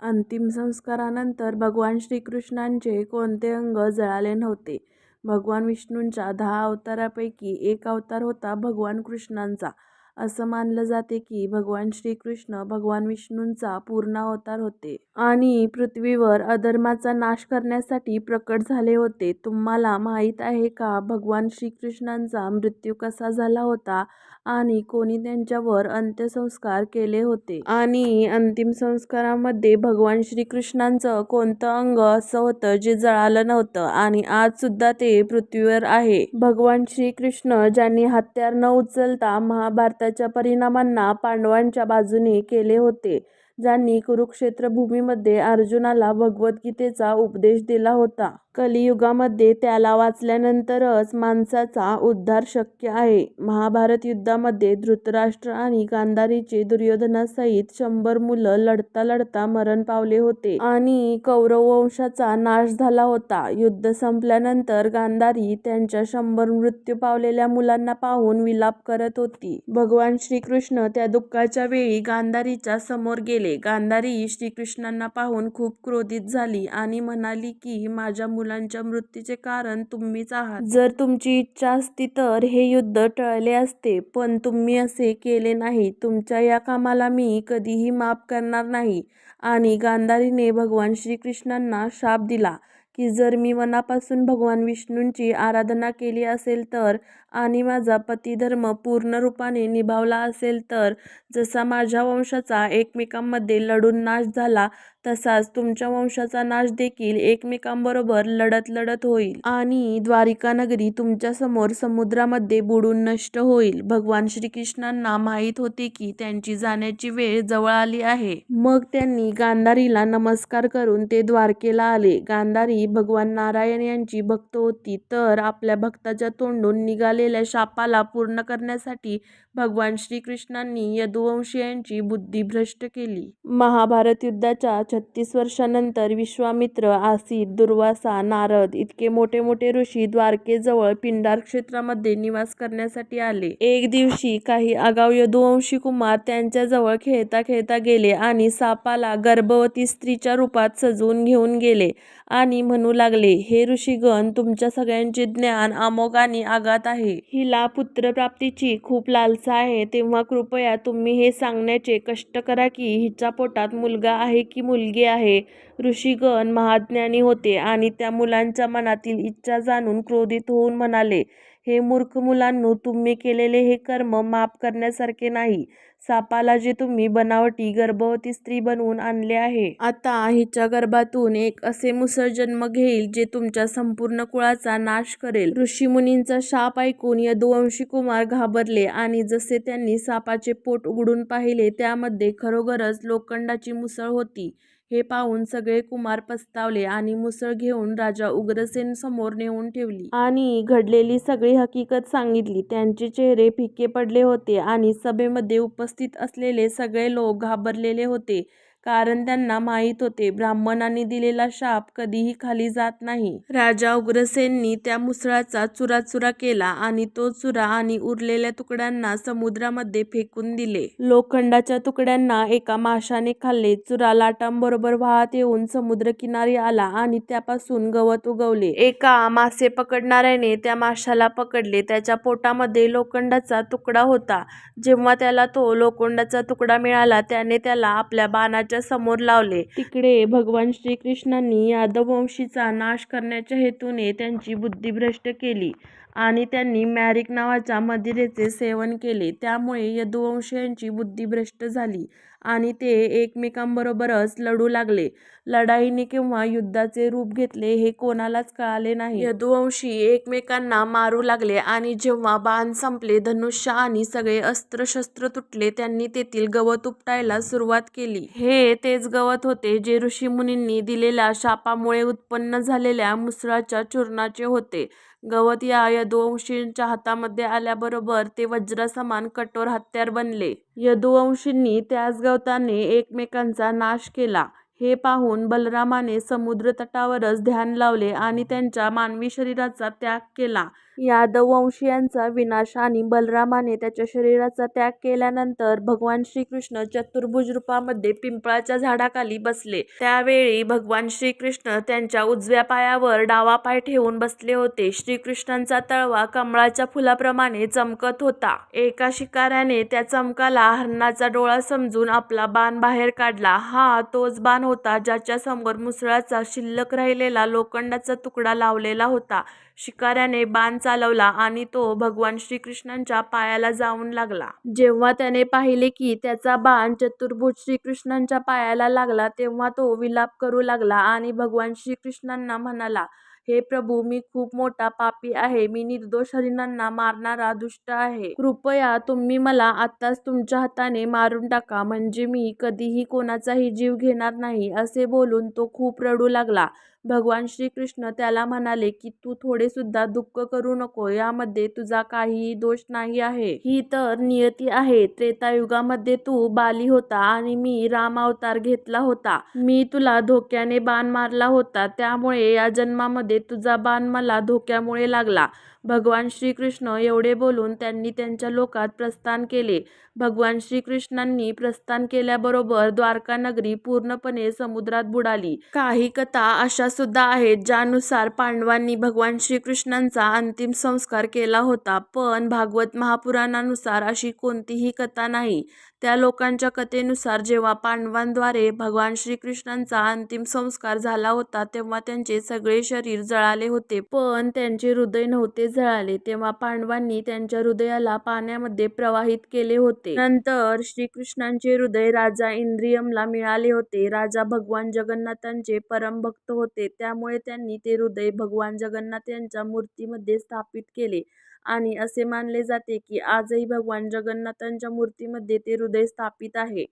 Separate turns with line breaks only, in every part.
अंतिम संस्कारानंतर भगवान श्रीकृष्णांचे कोणते अंग जळाले नव्हते. भगवान विष्णूंच्या 10 अवतारापैकी एक अवतार होता भगवान कृष्णांचा. असं मानलं जाते की भगवान श्रीकृष्ण भगवान विष्णूंचा पूर्ण अवतार होते आणि पृथ्वीवर अधर्माचा नाश करण्यासाठी प्रकट झाले होते. तुम्हाला माहीत आहे का भगवान श्रीकृष्णांचा मृत्यू कसा झाला होता आणि कोणी त्यांच्यावर अंत्यसंस्कार केले होते? आणि अंतिम संस्कारामध्ये भगवान श्रीकृष्णांचं कोणतं अंग असं होतं जे जळालं नव्हतं आणि आज सुद्धा ते पृथ्वीवर आहे? भगवान श्रीकृष्ण ज्यांनी हत्यार न उचलता महाभारताच्या परिणामांना पांडवांच्या बाजूने केले होते, ज्यांनी कुरुक्षेत्र भूमीमध्ये अर्जुनाला भगवद्गीतेचा उपदेश दिला होता. कलियुगामध्ये त्याला वाचल्यानंतरच माणसाचा उद्धार शक्य आहे. महाभारत युद्धामध्ये धृतराष्ट्र आणि गांधारीचे दुर्योधनासहित 100 मुलं लढता लढता मरण पावले होते आणि कौरव वंशाचा नाश झाला होता. युद्ध संपल्यानंतर गांधारी त्यांच्या 100 मृत्यू पावलेल्या मुलांना पाहून विलाप करत होती. भगवान श्रीकृष्ण त्या दुःखाच्या वेळी गांधारीच्या समोर गेले. गांधारी श्रीकृष्णांना पाहून खूप क्रोधित झाली आणि म्हणाली की माझ्या मुलांच्या मृत्यूचे कारण तुम्हीच आहात. जर तुमची इच्छा असती तर हे युद्ध टळले असते, पण तुम्ही असे केले नाही. तुमच्या या कामाला मी कधीही माफ करणार नाही. आणि गांधारीने भगवान श्रीकृष्णांना शाप दिला की जर मी मनापासून भगवान विष्णूंची आराधना केली असेल तर आणि माझा पतिधर्म पूर्ण रूपाने निभावला असेल तर जसा माझ्या वंशाचा एकमेकांमध्ये लढून नाश झाला तसाच तुमच्या वंशाचा नाश देखील एकमेकांबरोबर लढत लढत होईल आणि द्वारिका नगरी तुमच्यासमोर समुद्रामध्ये बुडून नष्ट होईल. भगवान श्रीकृष्णांना माहीत होते की त्यांची जाण्याची वेळ जवळ आली आहे. मग त्यांनी गांधारीला नमस्कार करून ते द्वारकेला आले. गांधारी भगवान नारायण यांची भक्त होती, तर आपल्या भक्ताच्या तोंडून निघालेल्या शापाला पूर्ण करण्यासाठी भगवान श्रीकृष्णांनी यदुवंशीयांची बुद्धी भ्रष्ट केली. महाभारत युद्धाच्या 36 वर्षांनंतर विश्वामित्र, आसित, दुर्वासा, नारद इतके मोठे मोठे ऋषी द्वारकेजवळ पिंडार क्षेत्रामध्ये निवास करण्यासाठी आले. एक दिवशी काही आगाऊ यदुवंशी कुमार त्यांच्याजवळ खेळता खेळता गेले आणि सापाला गर्भवती स्त्रीच्या रूपात सजवून घेऊन गेले आणि म्हणू लागले, हे ऋषीगण, तुमच्या सगळ्यांचे ज्ञान अमोघ आणि अगाध आहे. हिला पुत्रप्राप्तीची खूप लालसा आहे, तेव्हा कृपया तुम्ही हे सांगण्याचे कष्ट करा की हिच्या पोटात मुलगा आहे की मुलगी आहे. ऋषीगण महाज्ञानी होते आणि त्या मुलांच्या मनातील इच्छा जाणून क्रोधित होऊन म्हणाले, हे मूर्ख मुलांनो, तुम्ही केलेले हे कर्म माफ करण्यासारखे नाही. सापाला जे तुम्ही बनावटी गर्भवती स्त्री बनवून आणले आहे, आता हिच्या गर्भातून एक असे मुसळ जन्म घेईल जे तुमच्या संपूर्ण कुळाचा नाश करेल. ऋषीमुनींचा शाप ऐकून यदुवंशी कुमार घाबरले आणि जसे त्यांनी सापाचे पोट उघडून पाहिले त्यामध्ये खरोखरच लोखंडाची मुसळ होती. हे पाहून सगळे कुमार पस्तावले आणि मुसळ घेऊन राजा उग्रसेन समोर नेऊन ठेवली आणि घडलेली सगळी हकीकत सांगितली. त्यांचे चेहरे फिके पडले होते आणि सभेमध्ये उपस्थित असलेले सगळे लोक घाबरलेले होते, कारण त्यांना माहीत होते ब्राह्मणांनी दिलेला शाप कधीही खाली जात नाही. राजा उग्रसेननी त्या मुसळाचा चुराचुरा केला आणि तो चुरा आणि उरलेल्या तुकड्यांना समुद्रामध्ये फेकून दिले. लोखंडाच्या तुकड्यांना एका माशाने खाल्ले. चुरा लाटांबरोबर वाहत येऊन समुद्रकिनारी आला आणि त्यापासून गवत उगवले. एका मासे पकडणाऱ्याने त्या माशाला पकडले. त्याच्या पोटामध्ये लोखंडाचा तुकडा होता. जेव्हा त्याला तो लोखंडाचा तुकडा मिळाला त्याने त्याला आपल्या बाणाच्या समोर लावले. तिकडे भगवान श्रीकृष्णांनी यादववंशीचा नाश करण्याच्या हेतूने त्यांची बुद्धी भ्रष्ट केली आणि त्यांनी मॅरिक नावाच्या मदिरेचे सेवन केले. त्यामुळे यदुवंशीयांची बुद्धी भ्रष्ट झाली आणि ते एकमेकांबरोबरच लढू लागले. लढाईने किंवा युद्धाचे रूप घेतले हे कोणालाच कळाले नाही. यदुवंशी एकमेकांना मारू लागले आणि जेव्हा बाण संपले, धनुष्य आणि सगळे अस्त्रशस्त्र तुटले, त्यांनी तेथील गवत उपटायला सुरुवात केली. हे तेच गवत होते जे ऋषीमुनींनी दिलेल्या शापामुळे उत्पन्न झालेल्या मुसळाच्या चूर्णाचे होते. गवत या यदुवंशींच्या हातामध्ये आल्याबरोबर ते वज्रासमान कठोर हत्यार बनले. यदुवंशींनी त्याच गवताने एकमेकांचा नाश केला. हे पाहून बलरामाने समुद्र तटावरच ध्यान लावले आणि त्यांच्या मानवी शरीराचा त्याग केला. यादववंशीयांचा विनाश आणि बलरामाने त्याच्या शरीराचा त्याग केल्यानंतर भगवान श्रीकृष्ण चतुर्भुज रूपामध्ये पिंपळाच्या झाडाखाली बसले. त्यावेळी भगवान श्रीकृष्ण त्यांच्या उजव्या पायावर डावा पाय ठेवून बसले होते. श्रीकृष्णांचा तळवा कमळाच्या फुलाप्रमाणे चमकत होता. एका शिकाऱ्याने त्या चमकाला हरणाचा डोळा समजून आपला बाण बाहेर काढला. हा तोच बाण होता ज्याच्या समोर मुसळाचा शिल्लक राहिलेला लोखंडाचा तुकडा लावलेला होता. शिकाऱ्याने बाण चालवला आणि तो भगवान श्रीकृष्णांच्या पायाला जाऊन लागला. जेव्हा त्याने पाहिले की त्याचा बाण चतुर्भुज श्रीकृष्णांच्या पायाला लागला तेव्हा तो विलाप करू लागला आणि भगवान श्रीकृष्णांना म्हणाला, हे प्रभू, मी खूप मोठा पापी आहे. मी निर्दोष हरिणांना मारणारा दुष्ट आहे. कृपया तुम्ही मला आत्ताच तुमच्या हाताने मारून टाका, म्हणजे मी कधीही कोणाचाही जीव घेणार नाही. असे बोलून तो खूप रडू लागला. भगवान श्रीकृष्ण त्याला म्हणाले की तू थोडे सुद्धा दुःख करू नको. यामध्ये तुझा काहीही दोष नाही आहे. ही तर नियती आहे. त्रेतायुगामध्ये तू बाली होता आणि मी राम अवतार घेतला होता. मी तुला धोक्याने बाण मारला होता. त्यामुळे या जन्मामध्ये तुझा बाण मला धोक्यामुळे लागला. भगवान श्रीकृष्ण एवढे बोलून त्यांनी त्यांच्या लोकात प्रस्थान केले. भगवान श्रीकृष्णांनी प्रस्थान केल्याबरोबर द्वारका नगरी पूर्णपणे समुद्रात बुडाली. काही कथा अशा सुद्धा आहेत ज्यानुसार पांडवांनी भगवान श्रीकृष्णांचा अंतिम संस्कार केला होता, पण भागवत महापुराणानुसार अशी कोणतीही कथा नाही. त्या लोकांच्या कथेनुसार जेव्हा पांडवांद्वारे भगवान श्रीकृष्णांचा अंतिम संस्कार झाला होता तेव्हा त्यांचे सगळे शरीर जळाले होते, पण त्यांचे हृदय नव्हते जळाले. तेव्हा पांडवांनी त्यांच्या हृदयाला पाण्यामध्ये प्रवाहित केले होते. नंतर श्रीकृष्णांचे हृदय राजा इंद्रियमला मिळाले होते. राजा भगवान जगन्नाथांचे परम भक्त होते, त्यामुळे त्यांनी ते हृदय भगवान जगन्नाथ यांच्या मूर्तीमध्ये स्थापित केले आणि असे मानले जाते की आजही भगवान जगन्नाथांच्या मूर्तीमध्ये ते हृदय स्थापित आहे.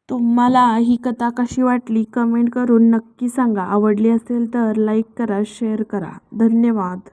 तुम्हाला ही कथा कशी वाटली कमेंट करून नक्की सांगा. आवडली असेल तर लाईक करा, शेअर करा. धन्यवाद.